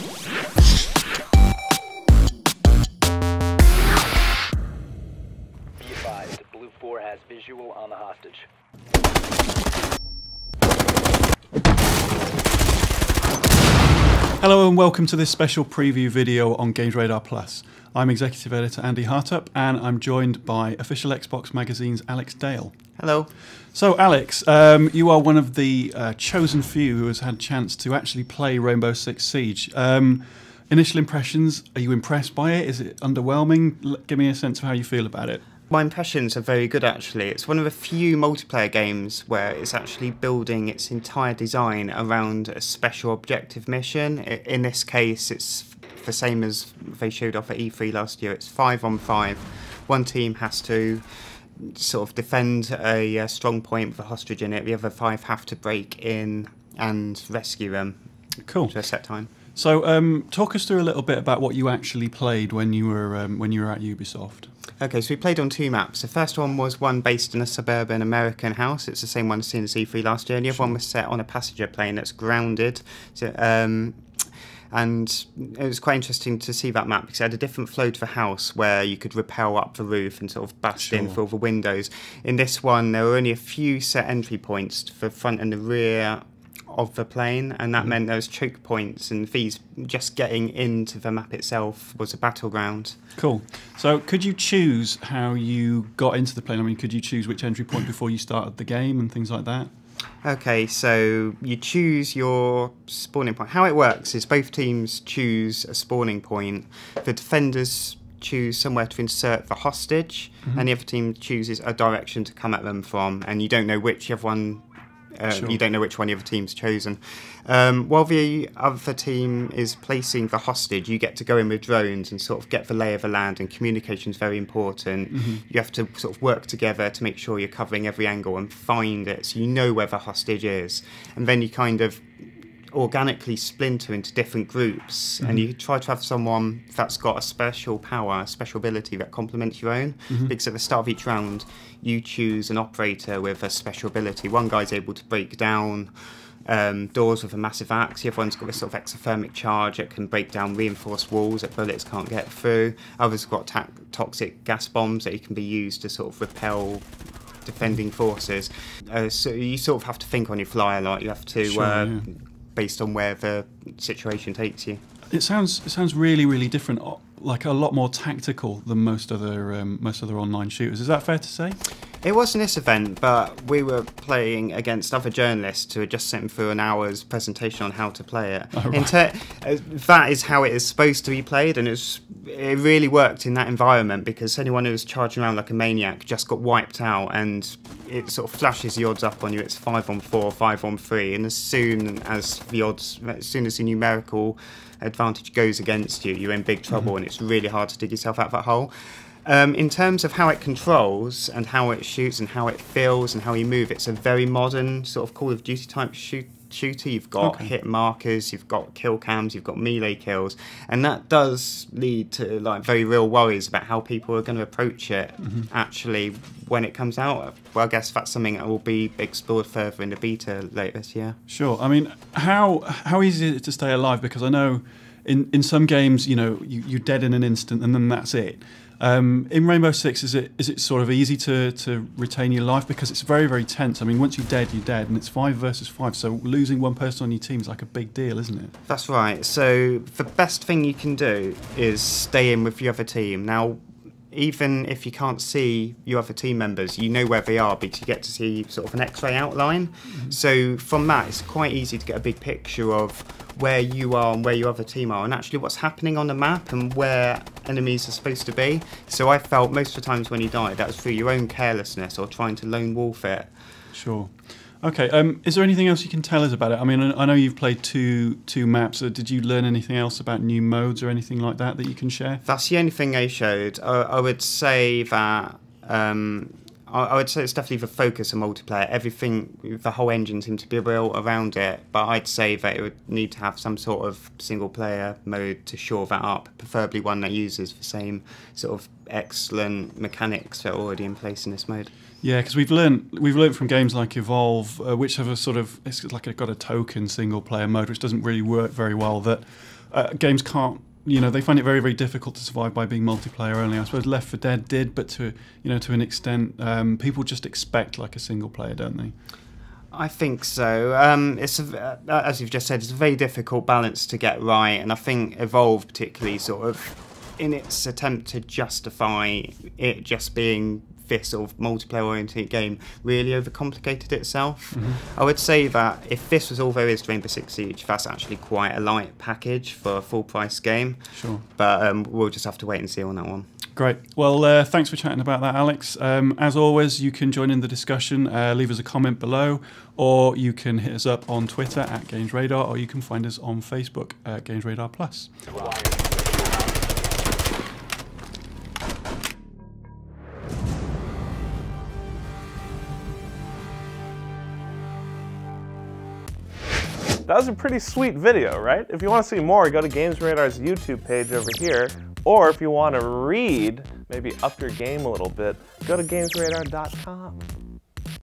Be advised, Blue 4 has visual on the hostage. Hello and welcome to this special preview video on Games Radar Plus. I'm Executive Editor Andy Hartup and I'm joined by Official Xbox Magazine's Alex Dale. Hello. So Alex, you are one of the chosen few who has had a chance to actually play Rainbow Six Siege. Initial impressions, are you impressed by it? Is it underwhelming? Give me a sense of how you feel about it. My impressions are very good actually. It's one of the few multiplayer games where it's actually building its entire design around a special objective mission. In this case, it's the same as they showed off at E3 last year. It's 5 on 5. One team has to sort of defend a strong point with a hostage in it. The other 5 have to break in and rescue them. Cool. To a set time. So talk us through a little bit about what you actually played when you were at Ubisoft. Okay, so we played on 2 maps. The first one was one based in a suburban American house. It's the same one seen at E3 last year. And the other one was set on a passenger plane that's grounded. So, and it was quite interesting to see that map because it had a different flow to the house where you could rappel up the roof and sort of bust in through all the windows. In this one, there were only a few set entry points for the front and the rear of the plane, and that meant there was choke points, and these just getting into the map itself was a battleground. Cool. So could you choose how you got into the plane? I mean, could you choose which entry point before you started the game and things like that? Okay, so you choose your spawning point. How it works is both teams choose a spawning point. The defenders choose somewhere to insert the hostage, and the other team chooses a direction to come at them from, and you don't know which the other one you don't know which one the other team's chosen. While the other team is placing the hostage, you get to go in with drones and sort of get the lay of the land, and communication is very important. You have to sort of work together to make sure you're covering every angle and find it so you know where the hostage is. And then you kind of organically splinter into different groups, and you try to have someone that's got a special power, a special ability that complements your own, because at the start of each round you choose an operator with a special ability. One guy's able to break down doors with a massive axe, the other one's got a sort of exothermic charge that can break down reinforced walls that bullets can't get through, others have got toxic gas bombs that can be used to sort of repel defending forces. So you sort of have to think on your fly a lot. You have to based on where the situation takes you. It sounds really, really different, like a lot more tactical than most other online shooters. Is that fair to say? It wasn't this event, but we were playing against other journalists who had just sent through an hour's presentation on how to play it. Oh, right. That is how it is supposed to be played, and it really worked in that environment because anyone who was charging around like a maniac just got wiped out, and it sort of flashes the odds up on you. It's 5 on 4, 5 on 3, and as soon as the numerical advantage goes against you, you're in big trouble, and it's really hard to dig yourself out of that hole. In terms of how it controls and how it shoots and how it feels and how you move, it's a very modern sort of Call of Duty type shooter. You've got hit markers, you've got kill cams, you've got melee kills, and that does lead to like very real worries about how people are going to approach it actually when it comes out. Well, I guess that's something that will be explored further in the beta later this year. Sure. I mean, how easy is it to stay alive? Because I know in some games, you know, you're dead in an instant and then that's it. In Rainbow Six, is it sort of easy to retain your life? Because it's very, very tense. I mean, once you're dead, and it's 5 versus 5, so losing one person on your team is like a big deal, isn't it? That's right. So the best thing you can do is stay in with the other team. Now, even if you can't see your other team members, you know where they are because you get to see sort of an X-ray outline. So from that, it's quite easy to get a big picture of where you are and where your other team are, and actually what's happening on the map and where enemies are supposed to be. So I felt most of the times when you died, that was through your own carelessness or trying to lone wolf it. Sure. Okay, is there anything else you can tell us about it? I mean, I know you've played two maps. Did you learn anything else about new modes or anything like that you can share? That's the only thing they showed. I would say that I would say it's definitely the focus of multiplayer. Everything, the whole engine seemed to be built around it, but I'd say that it would need to have some sort of single-player mode to shore that up, preferably one that uses the same sort of excellent mechanics that are already in place in this mode. Yeah, because we've learned from games like Evolve, which have a sort of, it's like got a token single-player mode, which doesn't really work very well, that games can't. They find it very, very difficult to survive by being multiplayer only. I suppose Left 4 Dead did, but to an extent, people just expect like a single player, don't they? I think so. As you've just said, it's a very difficult balance to get right, and I think Evolve particularly sort of, in its attempt to justify it just being this sort of multiplayer-oriented game, really overcomplicated itself. I would say that if this was all there is to Rainbow Six Siege, that's actually quite a light package for a full-price game. Sure. But we'll just have to wait and see on that one. Great. Well, thanks for chatting about that, Alex. As always, you can join in the discussion. Leave us a comment below, or you can hit us up on Twitter at GamesRadar, or you can find us on Facebook at GamesRadar Plus. That was a pretty sweet video, right? If you want to see more, go to GamesRadar's YouTube page over here. Or if you want to read, maybe up your game a little bit, go to GamesRadar.com.